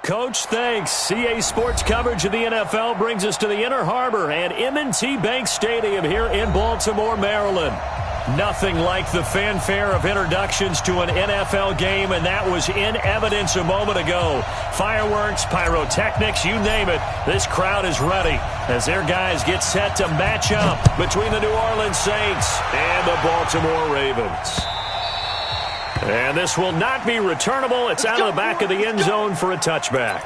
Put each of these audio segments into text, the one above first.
Coach, thanks. CA Sports coverage of the NFL brings us to the Inner Harbor and M&T Bank Stadium here in Baltimore, Maryland. Nothing like the fanfare of introductions to an NFL game, and that was in evidence a moment ago. Fireworks, pyrotechnics, you name it. This crowd is ready as their guys get set to match up between the New Orleans Saints and the Baltimore Ravens. And this will not be returnable. It's out of the back of the end zone for a touchback.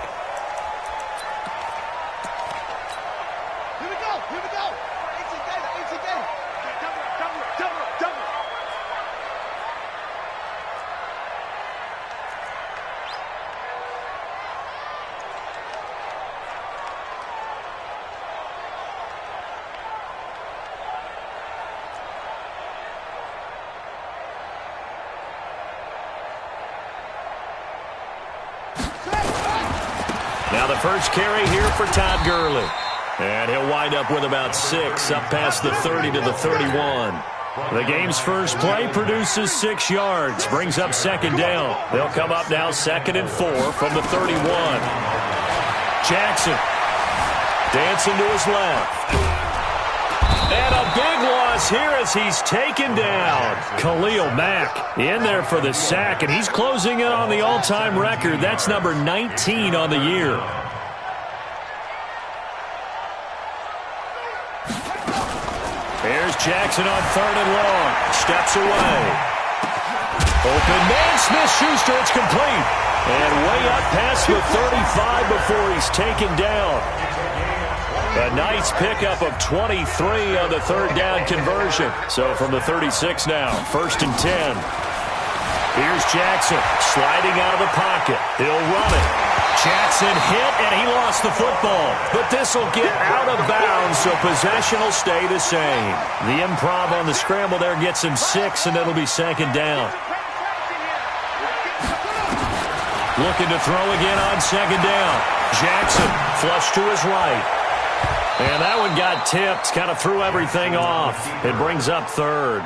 Now the first carry here for Todd Gurley. And he'll wind up with about 6 up past the 30 to the 31. The game's first play produces 6 yards, brings up second down. They'll come up now 2nd and 4 from the 31. Jackson dancing to his left. And a big loss here as he's taken down. Khalil Mack in there for the sack, and he's closing in on the all-time record. That's number 19 on the year. Here's Jackson on 3rd and long. Steps away. Open man, Smith-Schuster, it's complete. And way up past the 35 before he's taken down. A nice pickup of 23 on the 3rd down conversion. So from the 36 now, 1st and 10. Here's Jackson sliding out of the pocket. He'll run it. Jackson hit, and he lost the football. But this will get out of bounds, so possession will stay the same. The improv on the scramble there gets him 6, and it'll be 2nd down. Looking to throw again on 2nd down. Jackson flush to his right. And that one got tipped, kind of threw everything off. It brings up 3rd.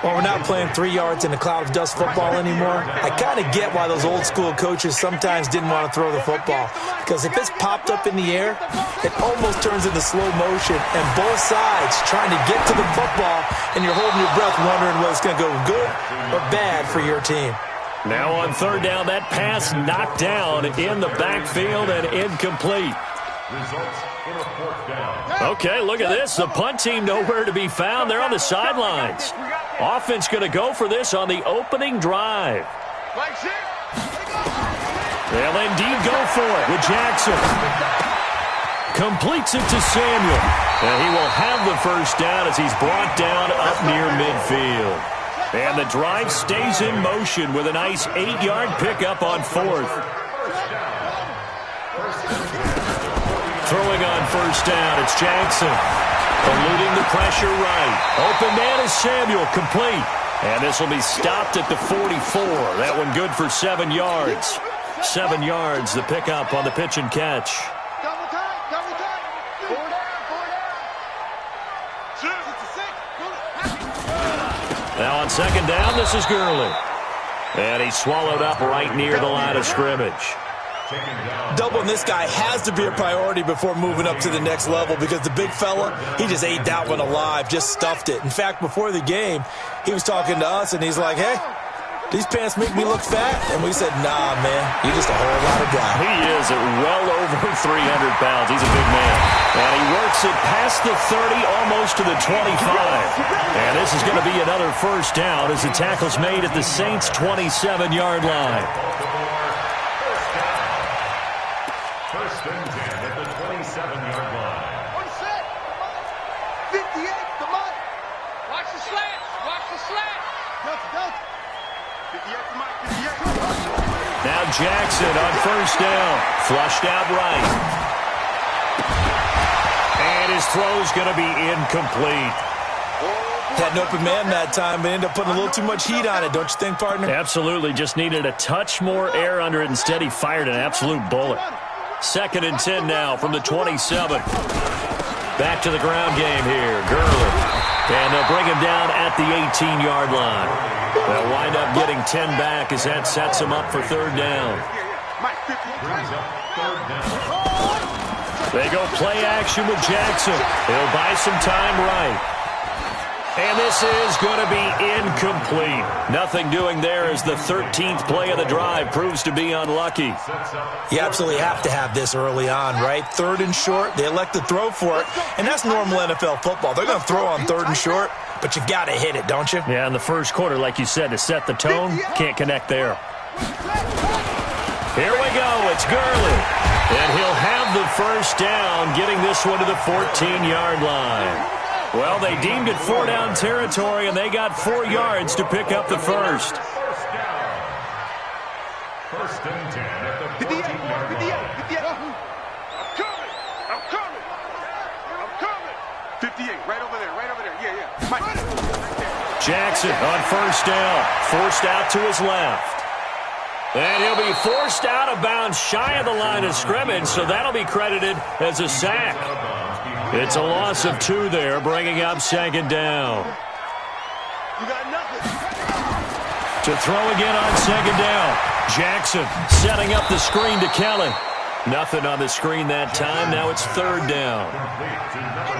Well, we're not playing 3 yards in a cloud of dust football anymore. I kind of get why those old school coaches sometimes didn't want to throw the football. Because if it's popped up in the air, it almost turns into slow motion. And both sides trying to get to the football, and you're holding your breath wondering whether it's going to go good or bad for your team. Now on 3rd down, that pass knocked down in the backfield and incomplete. Okay, look at this. The punt team nowhere to be found. They're on the sidelines. Offense going to go for this on the opening drive. They'll indeed go for it with Jackson. Completes it to Samuel. And he will have the 1st down as he's brought down up near midfield. And the drive stays in motion with a nice 8-yard pickup on 4th. Throwing on 1st down, it's Jackson. Eluding the pressure right. Open man is Samuel, complete. And this will be stopped at the 44. That one good for 7 yards. 7 yards, the pickup on the pitch and catch. Now on 2nd down, this is Gurley. And he's swallowed up right near the line of scrimmage. Doubling this guy has to be a priority before moving up to the next level because the big fella, he just ate that one alive, just stuffed it. In fact, before the game, he was talking to us, and he's like, hey, these pants make me look fat? And we said, nah, man, you're just a whole lot of guy. He is at well over 300 pounds. He's a big man. And he works it past the 30, almost to the 25. And this is going to be another 1st down as the tackle's made at the Saints' 27-yard line. 1st and 10 at the 27-yard line. 58, come on. Watch the slants. Watch the slants. Go. 58, come on. 58. Now Jackson on 1st down. Flushed out right. And his throw's going to be incomplete. Had an open man that time, but ended up putting a little too much heat on it, don't you think, partner? Absolutely. Just needed a touch more air under it. Instead, he fired an absolute bullet. 2nd and 10 now from the 27. Back to the ground game here. Gurley. And they'll bring him down at the 18-yard line. They'll wind up getting 10 back as that sets him up for 3rd down. Brings up third down. They go play action with Jackson. He'll buy some time right. And this is going to be incomplete. Nothing doing there as the 13th play of the drive proves to be unlucky. You absolutely have to have this early on, right? 3rd and short, they elect to throw for it, and that's normal NFL football. They're going to throw on 3rd and short, but you got to hit it, don't you? Yeah, in the first quarter, like you said, to set the tone, can't connect there. Here we go, it's Gurley. And he'll have the first down, getting this one to the 14-yard line. Well, they deemed it 4-down territory, and they got 4 yards to pick up the first. First down. 1st and 10 at the 14-yard line. I'm coming. 58, right over there. Yeah. Mike. Right there. Jackson on first down, forced out to his left. And he'll be forced out of bounds shy of the line of scrimmage, so that'll be credited as a sack. It's a loss of 2 there, bringing up 2nd down. You got nothing. To throw again on 2nd down. Jackson setting up the screen to Kelly. Nothing on the screen that time. Now it's 3rd down. Complete to number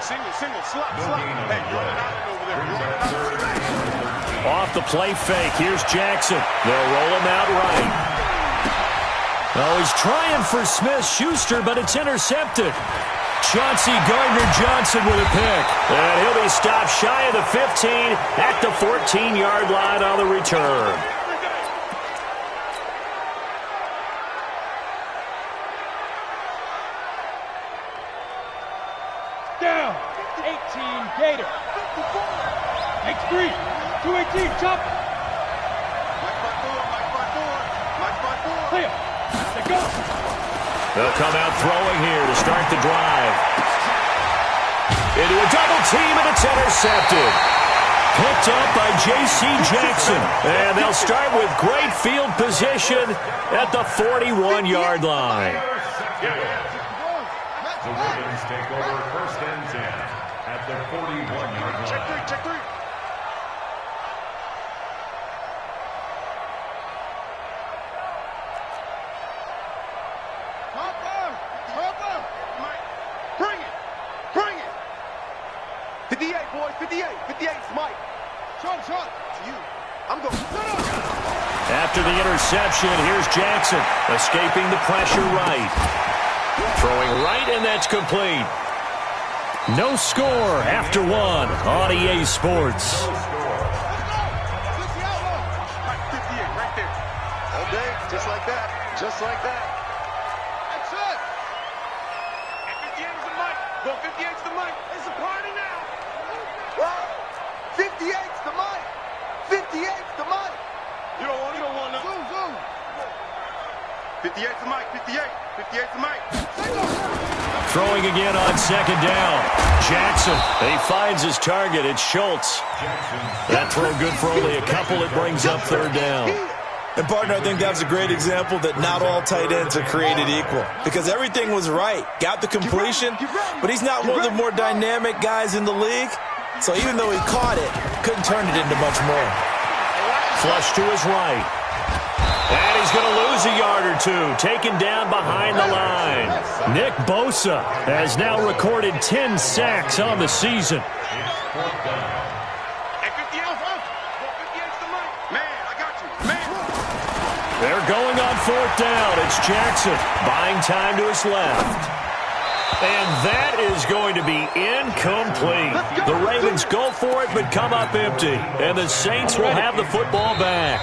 34. Single, slot. Hey, you're out over there. Off the play fake. Here's Jackson. They'll roll him out right. Oh, he's trying for Smith-Schuster, but it's intercepted. Chauncey Gardner-Johnson with a pick. And he'll be stopped shy of the 15 at the 14-yard line on the return. Down. 18 Gator. Next 3. 218. Chop. Mike by 4. Clear. Let go. They'll come out throwing here to start the drive. Into a double team, and it's intercepted. Picked up by J.C. Jackson. And they'll start with great field position at the 41-yard line. The Ravens take over 1st and 10 at the 41-yard line. Check 3. Harper. Mike, bring it. 58, boys, 58. 58's Mike. Shot. To you. I'm going. After the interception, here's Jackson escaping the pressure right. Throwing right, and that's complete. No score after 1 on EA Sports. 58 right there. All day, just like that. That's it. And 58's the Mike. Go 58's the Mike. It's a party now. Whoa. 58's the Mike. 58's the Mike. You don't want no. Zoom. 58's the Mike. 58's the Mike. Throwing again on 2nd down. Jackson, he finds his target. It's Schultz. That throw good for only a couple. It brings up 3rd down. And, partner, I think that was a great example that not all tight ends are created equal. Because everything was right. Got the completion, but he's not one of the more dynamic guys in the league. So even though he caught it, couldn't turn it into much more. Flush to his right. And he's going to lose a yard or 2. Taken down behind the line. Nick Bosa has now recorded 10 sacks on the season. They're going on 4th down. It's Jackson buying time to his left. And that is going to be incomplete. The Ravens go for it but come up empty. And the Saints will have the football back.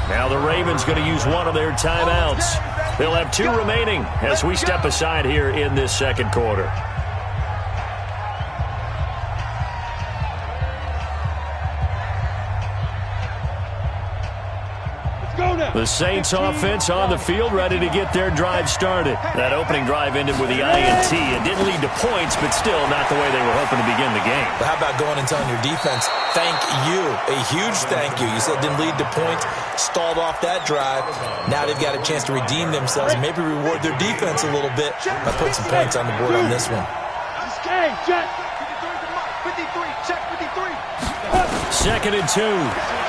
Now the Ravens going to use one of their timeouts. They'll have 2 remaining as we step aside here in this 2nd quarter. The Saints offense on the field, ready to get their drive started. That opening drive ended with the INT. It didn't lead to points, but still not the way they were hoping to begin the game. But how about going and telling your defense, thank you, a huge thank you. You said it didn't lead to points, stalled off that drive. Now they've got a chance to redeem themselves and maybe reward their defense a little bit by putting some points on the board on this one. Okay, Jet. 53, check 53. 2nd and 2.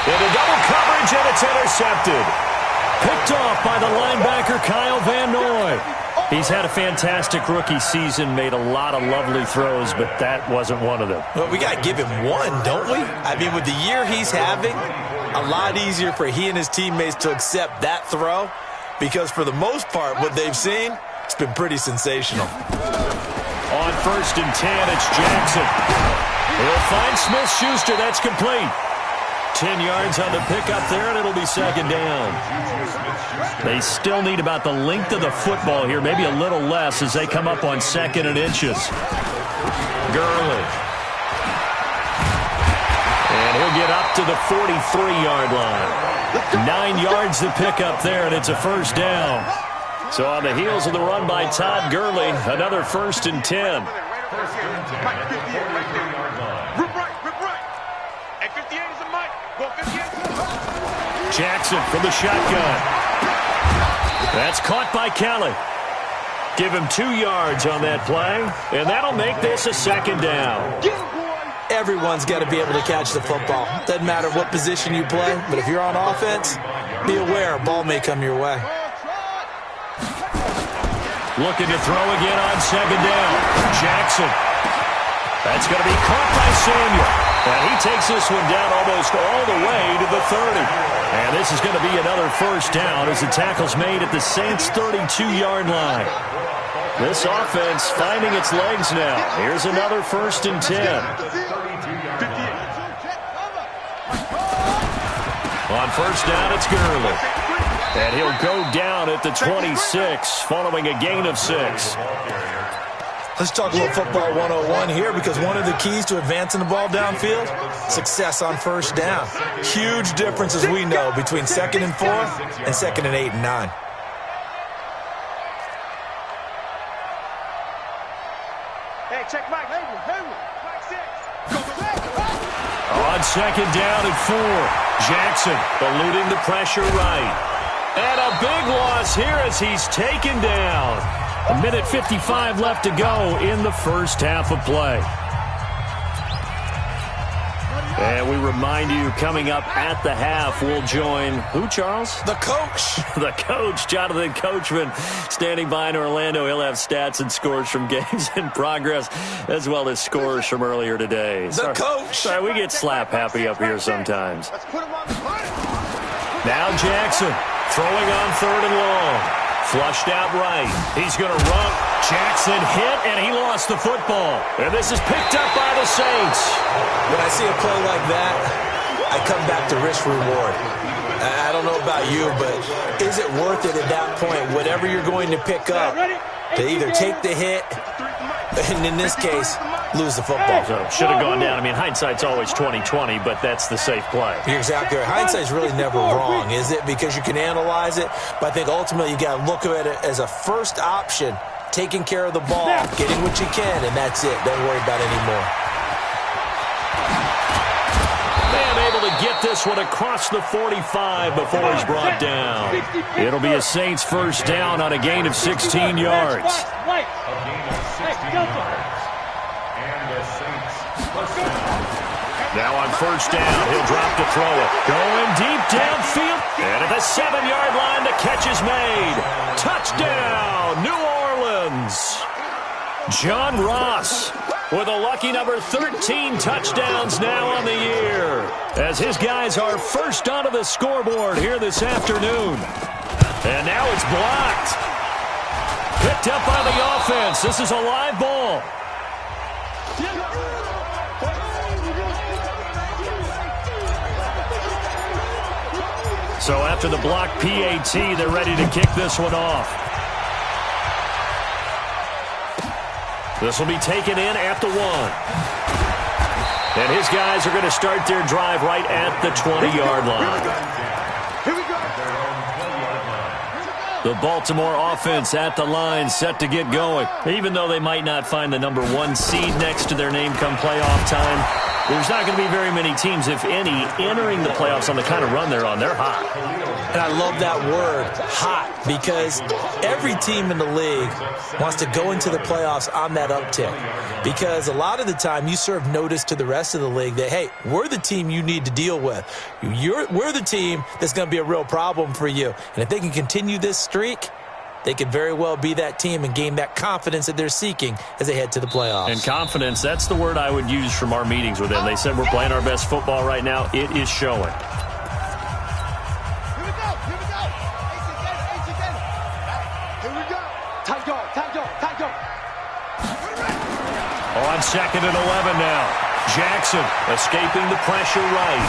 Into double coverage, and it's intercepted. Picked off by the linebacker, Kyle Van Noy. He's had a fantastic rookie season, made a lot of lovely throws, but that wasn't one of them. Well, we got to give him one, don't we? I mean, with the year he's having, a lot easier for he and his teammates to accept that throw because for the most part, what they've seen, it's been pretty sensational. On 1st and 10, it's Jackson. He'll find Smith-Schuster. That's complete. 10 yards on the pickup there, and it'll be 2nd down. They still need about the length of the football here, maybe a little less as they come up on 2nd and inches. Gurley. And he'll get up to the 43-yard line. 9 yards to pick up there, and it's a 1st down. So on the heels of the run by Todd Gurley, another 1st and 10. Jackson from the shotgun. That's caught by Kelly. Give him 2 yards on that play, and that'll make this a 2nd down. Everyone's got to be able to catch the football. Doesn't matter what position you play, but if you're on offense, be aware a ball may come your way. Looking to throw again on 2nd down. Jackson. That's going to be caught by Samuel. And he takes this one down almost all the way to the 30. And this is going to be another 1st down as the tackle's made at the Saints' 32-yard line. This offense finding its legs now. Here's another 1st and 10. On 1st down, it's Gurley. And he'll go down at the 26 following a gain of 6. Let's talk a little football 101 here because one of the keys to advancing the ball downfield, success on 1st down. Huge difference, as we know, between 2nd and 4th and 2nd and 8 and 9. Hey, check Mike. Mike 6. On 2nd down and 4. Jackson eluding the pressure right. And a big loss here as he's taken down. 1:55 left to go in the 1st half of play. And we remind you, coming up at the half, we'll join who, Charles? The coach. The coach, Jonathan Coachman, standing by in Orlando. He'll have stats and scores from games in progress, as well as scores from earlier today. Coach. Sorry, we get slap happy up here sometimes. Let's put him on the line. Now Jackson throwing on 3rd and long. Flushed out right. He's going to run. Jackson hit, and he lost the football. And this is picked up by the Saints. When I see a play like that, I come back to risk reward. I don't know about you, but is it worth it at that point, whatever you're going to pick up, to either take the hit, and in this case, lose the football? So should have gone down. I mean, hindsight's always 20/20, but that's the safe play. You're exactly right. Hindsight's really never wrong, is it? Because you can analyze it, but I think ultimately you got to look at it as a first option, taking care of the ball, getting what you can, and that's it. Don't worry about it anymore. Man able to get this one across the 45 before he's brought down. It'll be a Saints 1st down on a gain of 16 yards. Now on 1st down, he'll drop to throw it. Going deep downfield. And at the 7-yard line, the catch is made. Touchdown, New Orleans. John Ross with a lucky number 13 touchdowns now on the year, as his guys are first onto the scoreboard here this afternoon. And now it's blocked. Picked up by the offense. This is a live ball. So after the block PAT, they're ready to kick this one off. This will be taken in at the 1. And his guys are going to start their drive right at the 20-yard line. The Baltimore offense at the line, set to get going. Even though they might not find the number 1 seed next to their name come playoff time, there's not going to be very many teams, if any, entering the playoffs on the kind of run they're on. They're hot. And I love that word, hot, because every team in the league wants to go into the playoffs on that uptick. Because a lot of the time you serve notice to the rest of the league that, hey, we're the team you need to deal with. We're the team that's going to be a real problem for you. And if they can continue this streak, they could very well be that team and gain that confidence that they're seeking as they head to the playoffs. And confidence, that's the word I would use from our meetings with them. They said we're playing our best football right now. It is showing. On 2nd and 11 now. Jackson escaping the pressure right.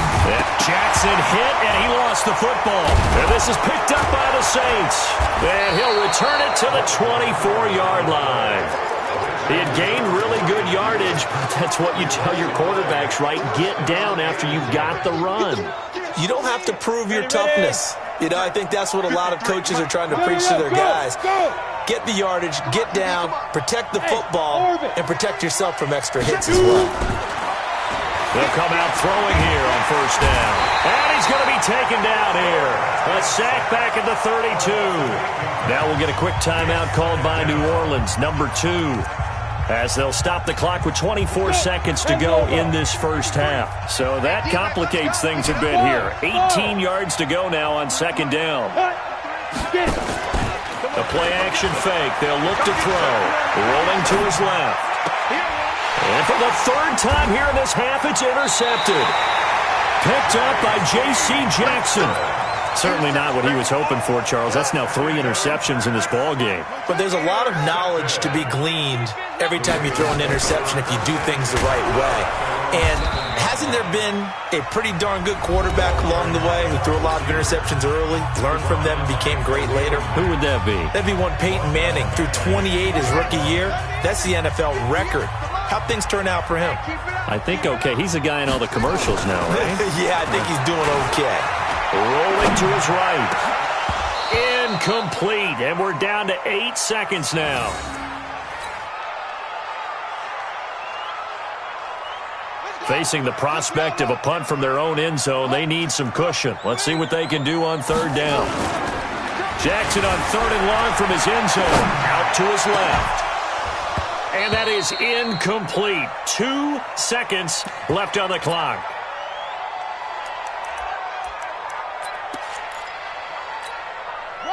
Jackson hit, and he lost the football. And this is picked up by the Saints. And he'll return it to the 24-yard line. He had gained really good yardage, but that's what you tell your quarterbacks, right? Get down after you've got the run. You don't have to prove your toughness. You know, I think that's what a lot of coaches are trying to preach to their guys. Get the yardage, get down, protect the football, and protect yourself from extra hits as well. They'll come out throwing here on 1st down. And he's going to be taken down here. A sack back at the 32. Now we'll get a quick timeout called by New Orleans, number 2. As they'll stop the clock with 24 seconds to go in this first half. So that complicates things a bit here. 18 yards to go now on 2nd down. The play-action fake. They'll look to throw. Rolling to his left. And for the 3rd time here in this half, it's intercepted. Picked up by J.C. Jackson. Certainly not what he was hoping for, Charles. That's now 3 interceptions in this ball game. But there's a lot of knowledge to be gleaned every time you throw an interception if you do things the right way. And hasn't there been a pretty darn good quarterback along the way who threw a lot of interceptions early, learned from them, and became great later? Who would that be? That'd be one Peyton Manning. Threw 28 his rookie year. That's the NFL record. How'd things turn out for him? I think okay. He's a guy in all the commercials now, right? Yeah, I think he's doing okay. Rolling to his right. Incomplete. And we're down to 8 seconds now. Facing the prospect of a punt from their own end zone, they need some cushion. Let's see what they can do on 3rd down. Jackson on 3rd and long from his end zone. Out to his left. And that is incomplete. 2 seconds left on the clock.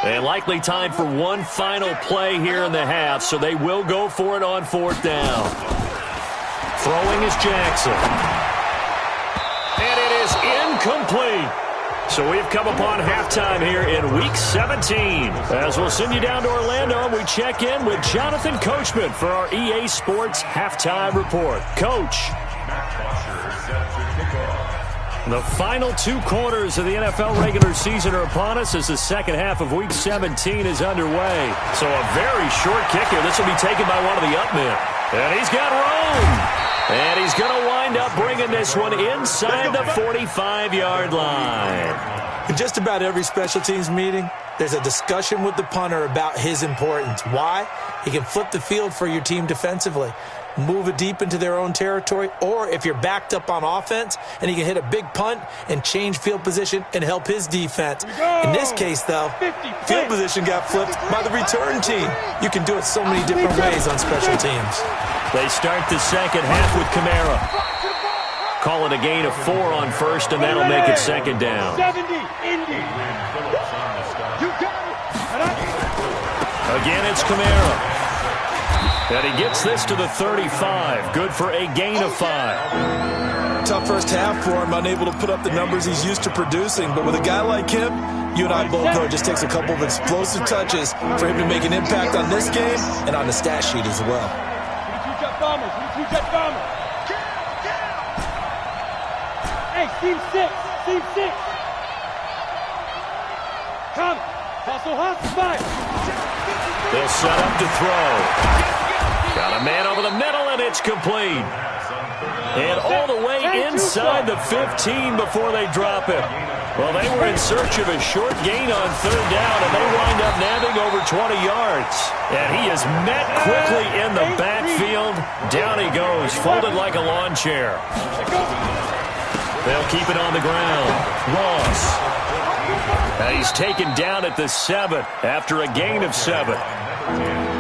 And likely time for one final play here in the half, so they will go for it on 4th down. Throwing is Jackson. And it is incomplete. So we've come upon halftime here in Week 17. As we'll send you down to Orlando, we check in with Jonathan Coachman for our EA Sports Halftime Report. Coach. The final 2 quarters of the NFL regular season are upon us as the second half of Week 17 is underway. So a very short kick here. This will be taken by one of the up men. And he's got room. And he's going to wind up bringing this one inside the 45-yard line. In just about every special teams meeting, there's a discussion with the punter about his importance. Why? He can flip the field for your team defensively, move it deep into their own territory, or if you're backed up on offense, and he can hit a big punt and change field position and help his defense. In this case, though, field position got flipped by the return team. You can do it so many different ways on special teams. They start the second half with Kamara. Call it a gain of 4 on 1st, and that'll make it 2nd down. 70, Indy. You got it. Again, it's Kamara. And he gets this to the 35. Good for a gain of 5. Tough first half for him, unable to put up the numbers he's used to producing. But with a guy like him, you and I both know it just takes a couple of explosive touches for him to make an impact on this game and on the stat sheet as well. 22 jet bombers. 22 jet bombers. Hey, team 6. Team 6. Come. Hustle, hustle, fire. They'll set up to throw. Got a man over the middle, and it's complete. And all the way inside the 15 before they drop it. Well, they were in search of a short gain on 3rd down, and they wind up nabbing over 20 yards. And he is met quickly in the backfield. Down he goes, folded like a lawn chair. They'll keep it on the ground. Ross. He's taken down at the 7 after a gain of 7.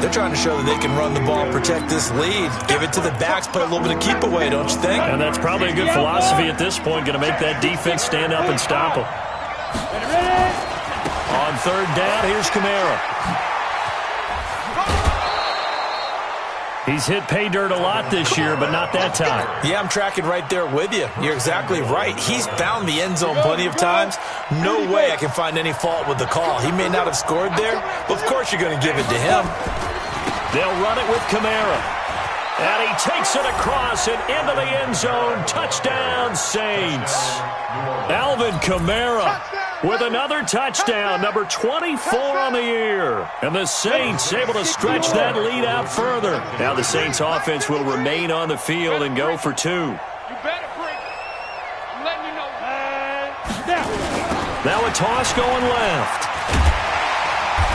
They're trying to show that they can run the ball, protect this lead, give it to the backs, play a little bit of keep away, don't you think? And that's probably a good philosophy at this point, going to make that defense stand up and stop them. On third down, here's Kamara. He's hit pay dirt a lot this year, but not that time. Yeah, I'm tracking right there with you. You're exactly right. He's found the end zone plenty of times. No way I can find any fault with the call. He may not have scored there, but of course you're going to give it to him. They'll run it with Kamara. And he takes it across and into the end zone. Touchdown, Saints. Alvin Kamara with another touchdown, number 24 on the year. And the Saints able to stretch that lead out further. Now the Saints offense will remain on the field and go for 2. You better break. I'm letting you know. Now a toss going left.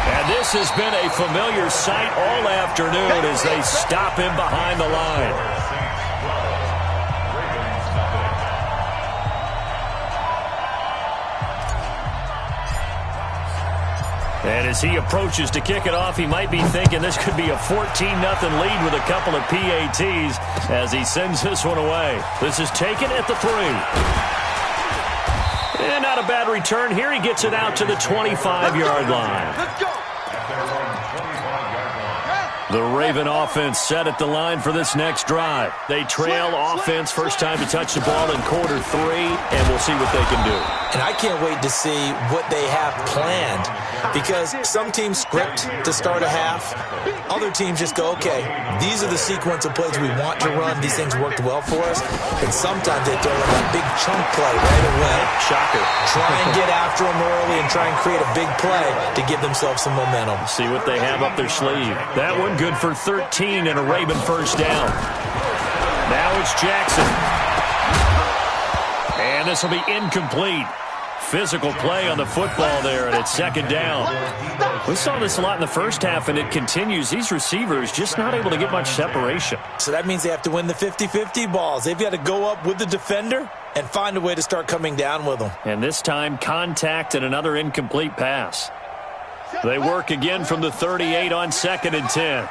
And this has been a familiar sight all afternoon as they stop him behind the line. And as he approaches to kick it off, he might be thinking this could be a 14-0 lead with a couple of PATs as he sends this one away. This is taken at the 3. And not a bad return. Here he gets it out to the 25-yard line. Let's go. The Raven offense set at the line for this next drive. They trail offense first time to touch the ball in quarter 3, and we'll see what they can do. And I can't wait to see what they have planned, because some teams script to start a half. Other teams just go, okay, these are the sequence of plays we want to run. These things worked well for us. And sometimes they throw in that big chunk play right away. Shocker. Try and get after them early and try and create a big play to give themselves some momentum. See what they have up their sleeve. That one good for 13 and a Raven first down. Now it's Jackson. And this will be incomplete. Physical play on the football there, and it's second down. We saw this a lot in the first half, and it continues. These receivers just not able to get much separation. So that means they have to win the 50-50 balls. They've got to go up with the defender and find a way to start coming down with them. And this time, contact and another incomplete pass. They work again from the 38 on 2nd and 10.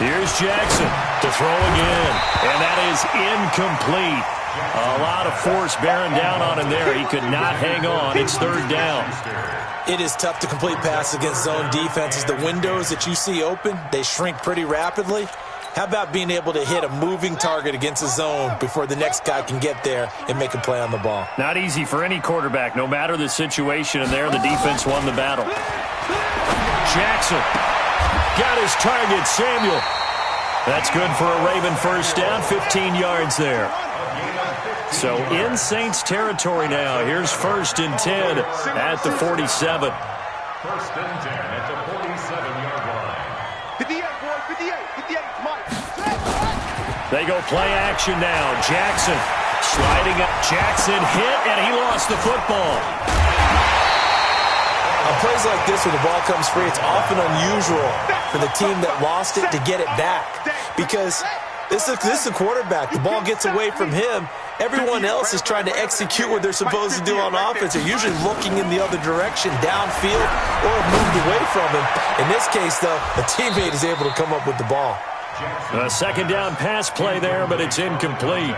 Here's Jackson to throw again, and that is incomplete. A lot of force bearing down on him there. He could not hang on. It's third down. It is tough to complete passes against zone defenses. The windows that you see open, they shrink pretty rapidly. How about being able to hit a moving target against a zone before the next guy can get there and make a play on the ball? Not easy for any quarterback, no matter the situation, and there the defense won the battle. Jackson got his target, Samuel. That's good for a Raven first down, 15 yards there. So in Saints territory now. Here's 1st and 10 at the 47. 1st and 10 at the 47-yard line. 58, boys, 58, 58, Mike. They go play action now. Jackson sliding up. Jackson hit, and he lost the football. On plays like this where the ball comes free, it's often unusual for the team that lost it to get it back, because this is a quarterback. The ball gets away from him. Everyone else is trying to execute what they're supposed to do on offense. They're usually looking in the other direction, downfield, or moved away from him. In this case, though, a teammate is able to come up with the ball. A second down pass play there, but it's incomplete.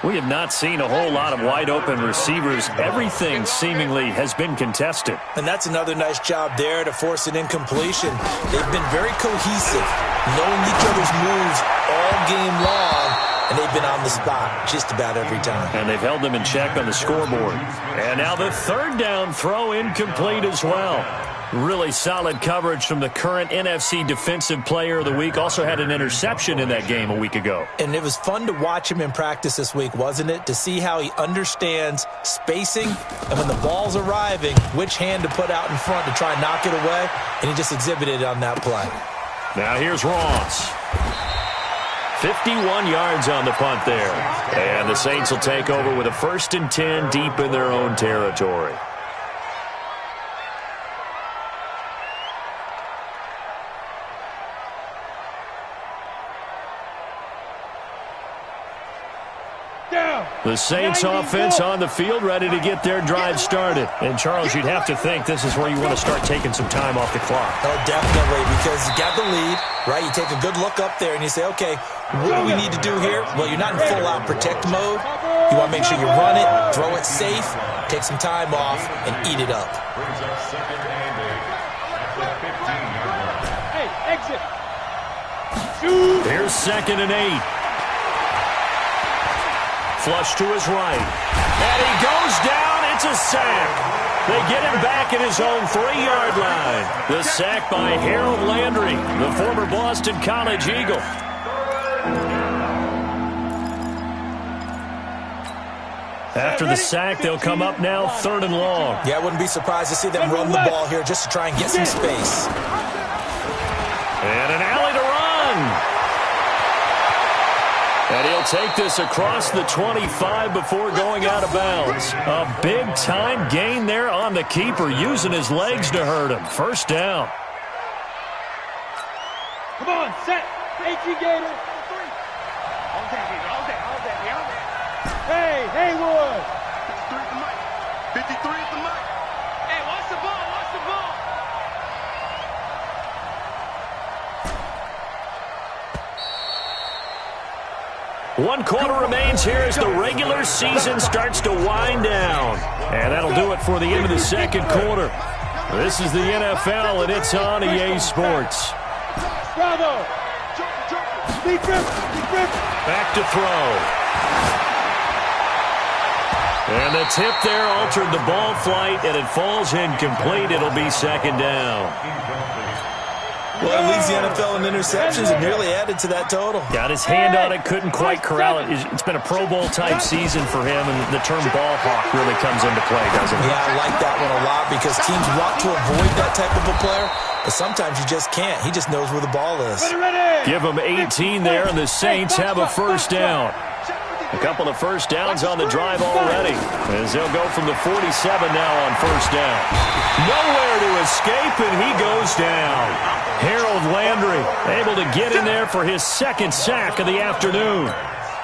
We have not seen a whole lot of wide-open receivers. Everything seemingly has been contested. And that's another nice job there to force an incompletion. They've been very cohesive, knowing each other's moves all game long, and they've been on the spot just about every time. And they've held them in check on the scoreboard. And now the third down throw incomplete as well. Really solid coverage from the current NFC Defensive Player of the Week. Also had an interception in that game a week ago. And it was fun to watch him in practice this week, wasn't it? To see how he understands spacing and when the ball's arriving, which hand to put out in front to try and knock it away. And he just exhibited it on that play. Now here's Ross. 51 yards on the punt there. And the Saints will take over with a 1st and 10 deep in their own territory. The Saints offense on the field, ready to get their drive started. And, Charles, you'd have to think this is where you want to start taking some time off the clock. Oh, definitely, because you got the lead, right? You take a good look up there and you say, okay, what do we need to do here? Well, you're not in full-out protect mode. You want to make sure you run it, throw it safe, take some time off, and eat it up. Brings up second and 8 at the 15-yard line. Hey, exit. Shoot. Here's second and 8. Flush to his right. And he goes down. It's a sack. They get him back at his own 3-yard line. The sack by Harold Landry, the former Boston College Eagle. After the sack, they'll come up now 3rd and long. Yeah, I wouldn't be surprised to see them run the ball here just to try and get some space. And an alley to run. And he'll take this across the 25 before going out of bounds. A big-time gain there on the keeper, using his legs to hurt him. First down. Come on, set. AT Gator. Hey, Haywood. 53 at the mic. 53 at the mic. Hey, watch the ball. Watch the ball. One quarter remains here as the regular season starts to wind down. And that'll do it for the end of the second quarter. This is the NFL, and it's on EA Sports. Bravo. Defense. Back to throw. And the tip there altered the ball flight, and it falls incomplete. It'll be second down. Well, it leads the NFL in interceptions and nearly added to that total. Got his hand on it, couldn't quite corral it. It's been a Pro Bowl-type season for him, and the term ball hawk really comes into play, doesn't it? Yeah, I like that one a lot because teams want to avoid that type of a player, but sometimes you just can't. He just knows where the ball is. Give him 18 there, and the Saints have a first down. A couple of first downs on the drive already, as they'll go from the 47 now on first down. Nowhere to escape, and he goes down. Harold Landry able to get in there for his second sack of the afternoon.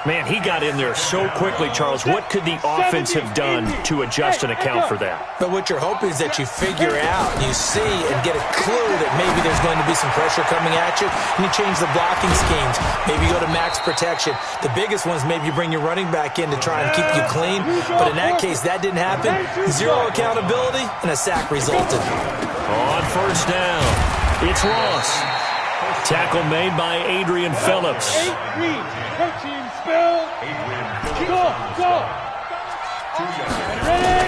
Man, he got in there so quickly, Charles. What could the offense have done to adjust and account for that? But what you're hoping is that you figure out, you see, and get a clue that maybe there's going to be some pressure coming at you, and you change the blocking schemes. Maybe you go to max protection. The biggest one is maybe you bring your running back in to try and keep you clean. But in that case, that didn't happen. Zero accountability, and a sack resulted. On first down, it's Ross. Tackle made by Adrian Phillips. Coaching spell. Go. Ready?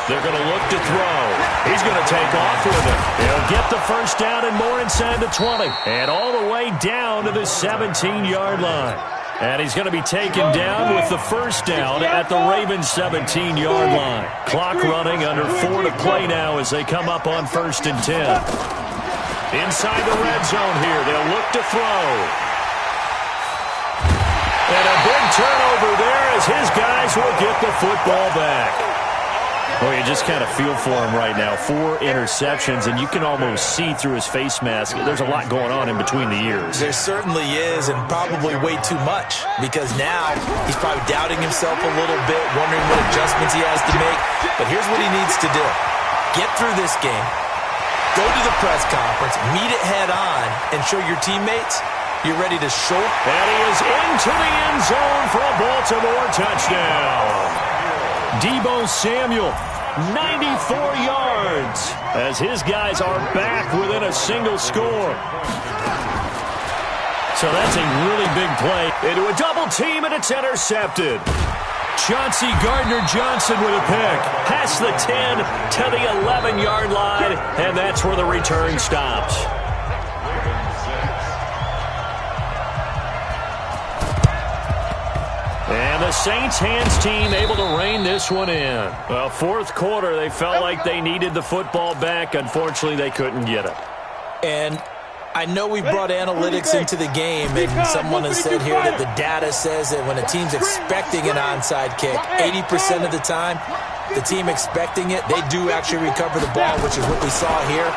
They're going to look to throw. He's going to take off with it. He'll get the first down and more inside the 20. And all the way down to the 17-yard line. And he's going to be taken down with the first down at the Ravens' 17-yard line. Clock running, under 4 to play now as they come up on 1st and 10. Inside the red zone here, they'll look to throw. And a big turnover there as his guys will get the football back. Oh, you just kind of feel for him right now. 4 interceptions, and you can almost see through his face mask. There's a lot going on in between the ears. There certainly is, and probably way too much, because now he's probably doubting himself a little bit, wondering what adjustments he has to make. But here's what he needs to do. Get through this game. Go to the press conference, meet it head on, and show your teammates you're ready to show. And he is into the end zone for a Baltimore touchdown. Deebo Samuel, 94 yards, as his guys are back within a single score. So that's a really big play. Into a double team, and it's intercepted. Chauncey Gardner-Johnson with a pick. Past the 10 to the 11-yard line, and that's where the return stops. And the Saints hands team able to rein this one in. Well, 4th quarter, they felt like they needed the football back. Unfortunately, they couldn't get it. And I know we brought analytics into the game, and someone has said here that the data says that when a team's expecting an onside kick, 80% of the time, the team expecting it, they do actually recover the ball, which is what we saw here.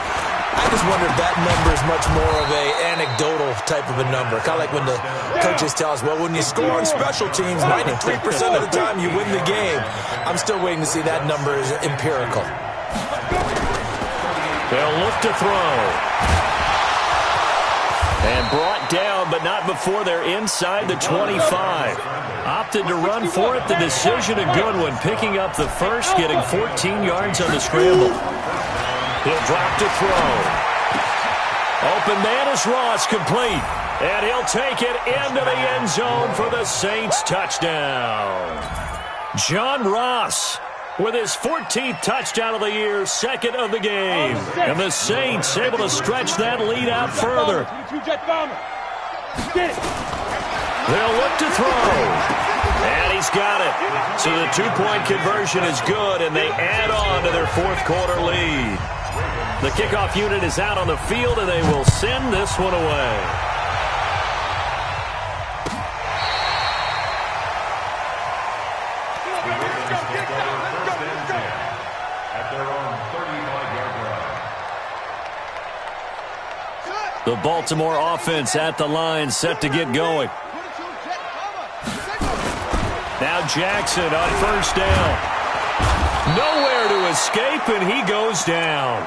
I just wonder if that number is much more of a anecdotal type of a number. Kind of like when the coaches tell us, well, when you score on special teams, 93% of the time you win the game. I'm still waiting to see that number is empirical. They'll look to throw. And brought down, but not before they're inside the 25. Opted to run for it. The decision a good one. Picking up the first, getting 14 yards on the scramble. He'll drop to throw. Open man is Ross, complete. And he'll take it into the end zone for the Saints touchdown. John Ross with his 14th touchdown of the year, second of the game. And the Saints able to stretch that lead out further. They'll look to throw. And he's got it. So the two-point conversion is good, and they add on to their fourth quarter lead. The kickoff unit is out on the field, and they will send this one away. The Baltimore offense at the line, set to get going. Now Jackson on first down. Nowhere to escape, and he goes down.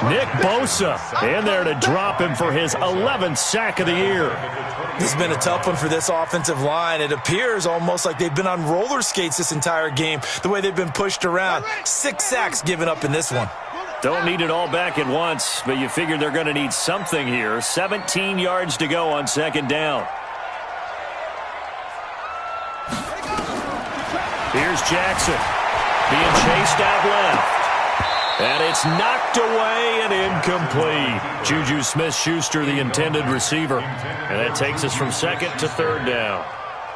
Nick Bosa in there to drop him for his 11th sack of the year. This has been a tough one for this offensive line. It appears almost like they've been on roller skates this entire game, the way they've been pushed around. 6 sacks given up in this one. Don't need it all back at once, but you figure they're going to need something here. 17 yards to go on second down. Here's Jackson being chased out left. And it's knocked away and incomplete. Juju Smith-Schuster, the intended receiver. And that takes us from second to third down.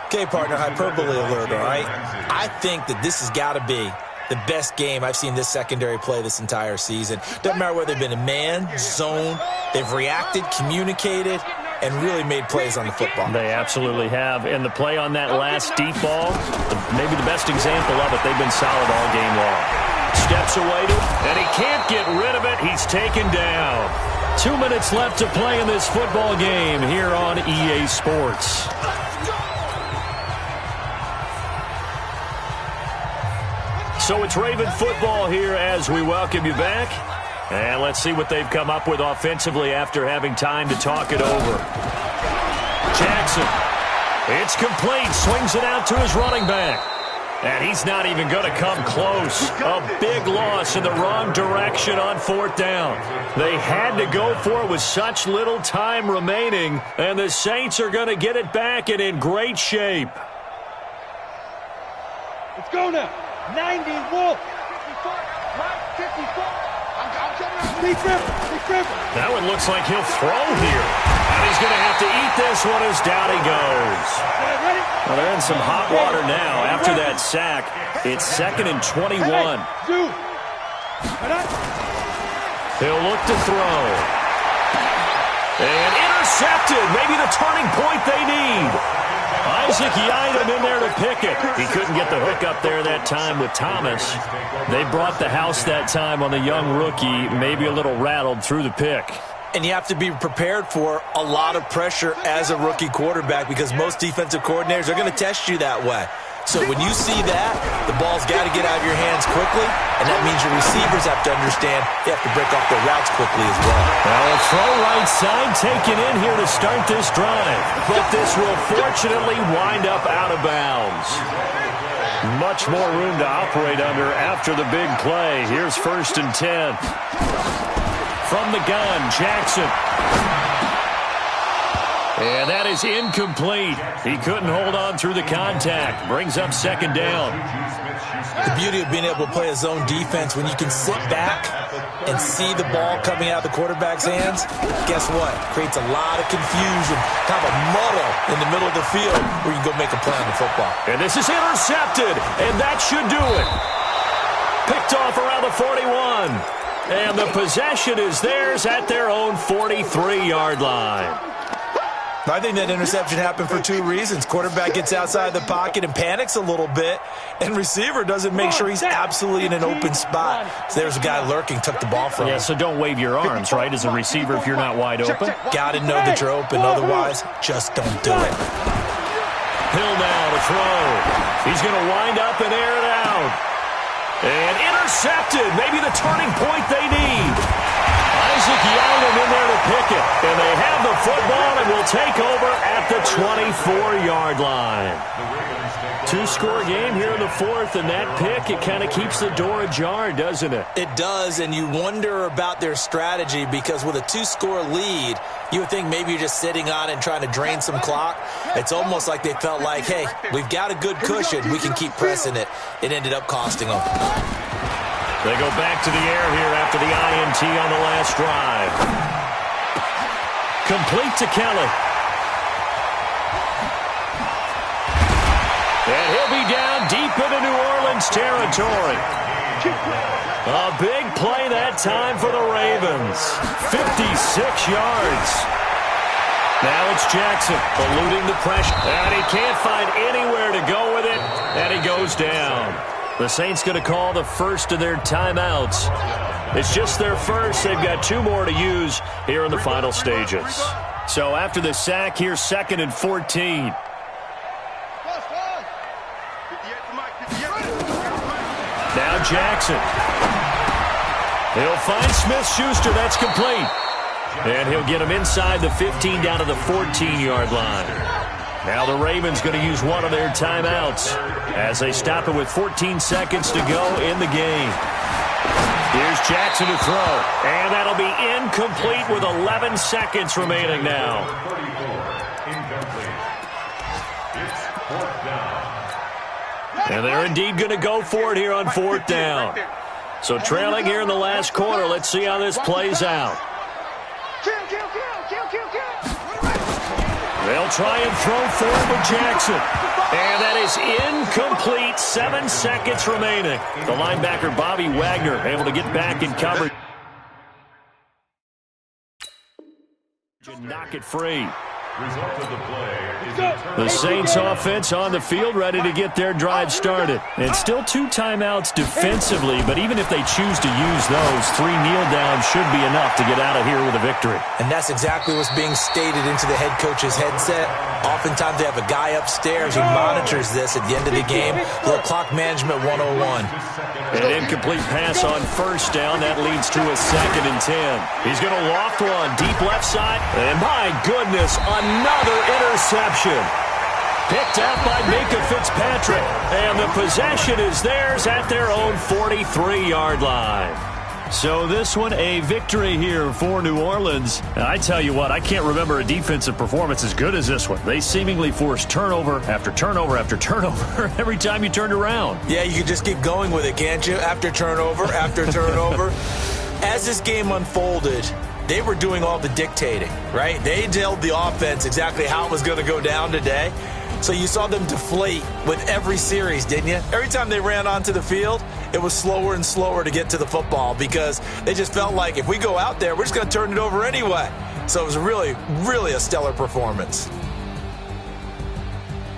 Okay, partner, hyperbole alert, all right? I think that this has got to be the best game I've seen this secondary play this entire season. Doesn't matter whether they've been in man, zone, they've reacted, communicated, and really made plays on the football. They absolutely have. And the play on that last deep ball, maybe the best example of it, they've been solid all game long. Steps away to it, and he can't get rid of it. He's taken down. 2 minutes left to play in this football game here on EA Sports. So it's Raven football here as we welcome you back. And let's see what they've come up with offensively after having time to talk it over. Jackson. It's complete. Swings it out to his running back. And he's not even going to come close. A big loss in the wrong direction on fourth down. They had to go for it with such little time remaining. And the Saints are going to get it back and in great shape. Let's go now. 90, Wolf. 54. That one looks like he'll throw here. And he's going to have to eat this one as down he goes. Well, they're in some hot water now after that sack. It's 2nd and 21. He'll look to throw. And intercepted. Maybe the turning point they need. Isaac Yiadom in there to pick it. He couldn't get the hook up there that time with Thomas. They brought the house that time on the young rookie, maybe a little rattled through the pick. And you have to be prepared for a lot of pressure as a rookie quarterback because most defensive coordinators are going to test you that way. So when you see that, the ball's got to get out of your hands quickly, and that means your receivers have to understand they have to break off their routes quickly as well. Well, a throw right side taken in here to start this drive, but this will fortunately wind up out of bounds. Much more room to operate under after the big play. Here's 1st and 10. From the gun, Jackson. And that is incomplete. He couldn't hold on through the contact. Brings up 2nd down. The beauty of being able to play a zone defense, when you can sit back and see the ball coming out of the quarterback's hands, guess what? Creates a lot of confusion, kind of a muddle in the middle of the field where you can go make a play on the football. And this is intercepted, and that should do it. Picked off around the 41. And the possession is theirs at their own 43-yard line. I think that interception happened for two reasons. Quarterback gets outside the pocket and panics a little bit, and receiver doesn't make sure he's absolutely in an open spot. So there's a guy lurking, took the ball from him. Yeah, so don't wave your arms, right, as a receiver if you're not wide open. Got to know that you're open, otherwise, just don't do it. Hill now to throw. He's going to wind up and air it out. And intercepted. Maybe the turning point they need. Isaac Yiadom in there to pick it. And they have the football and will take over at the 24-yard line. Two-score game here in the fourth, and that pick, it kind of keeps the door ajar, doesn't it? It does, and you wonder about their strategy because with a two-score lead, you would think maybe you're just sitting on it and trying to drain some clock. It's almost like they felt like, hey, we've got a good cushion. We can keep pressing it. It ended up costing them. They go back to the air here after the INT on the last drive. Complete to Kelly. And he'll be down deep into New Orleans territory. A big play that time for the Ravens. 56 yards. Now it's Jackson eluding the pressure. And he can't find anywhere to go with it. And he goes down. The Saints going to call the first of their timeouts. It's just their first. They've got two more to use here in the final stages. So after the sack, here's 2nd and 14. Now Jackson. He'll find Smith-Schuster. That's complete. And he'll get him inside the 15 down to the 14-yard line. Now the Ravens going to use one of their timeouts as they stop it with 14 seconds to go in the game. Here's Jackson to throw. And that'll be incomplete with 11 seconds remaining now. And they're indeed going to go for it here on 4th down. So trailing here in the last quarter. Let's see how this plays out. They'll try and throw forward with Jackson. And that is incomplete. 7 seconds remaining. The linebacker, Bobby Wagner, able to get back in coverage. Knock it free. The Saints offense on the field ready to get their drive started. And still 2 timeouts defensively, but even if they choose to use those, 3 kneel downs should be enough to get out of here with a victory. And that's exactly what's being stated into the head coach's headset. Oftentimes they have a guy upstairs who monitors this at the end of the game. Little clock management 101. An incomplete pass on 1st down. That leads to a 2nd and 10. He's going to loft one deep left side. And my goodness, another interception. Picked out by Minkah Fitzpatrick. And the possession is theirs at their own 43-yard line. So this one, a victory here for New Orleans. And I tell you what, I can't remember a defensive performance as good as this one. They seemingly forced turnover after turnover after turnover every time you turned around. Yeah, you can just keep going with it, can't you? After turnover, after turnover. As this game unfolded, they were doing all the dictating, right? They told the offense exactly how it was going to go down today. So you saw them deflate with every series, didn't you? Every time they ran onto the field, it was slower and slower to get to the football because they just felt like if we go out there, we're just going to turn it over anyway. So it was really, really a stellar performance.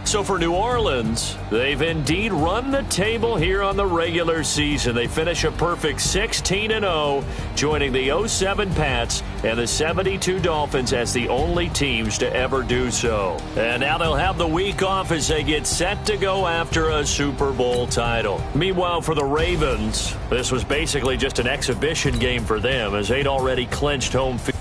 So for New Orleans, they've indeed run the table here on the regular season. They finish a perfect 16-0, joining the 07 Pats and the 72 Dolphins as the only teams to ever do so. And now they'll have the week off as they get set to go after a Super Bowl title. Meanwhile, for the Ravens, this was basically just an exhibition game for them as they'd already clinched home field.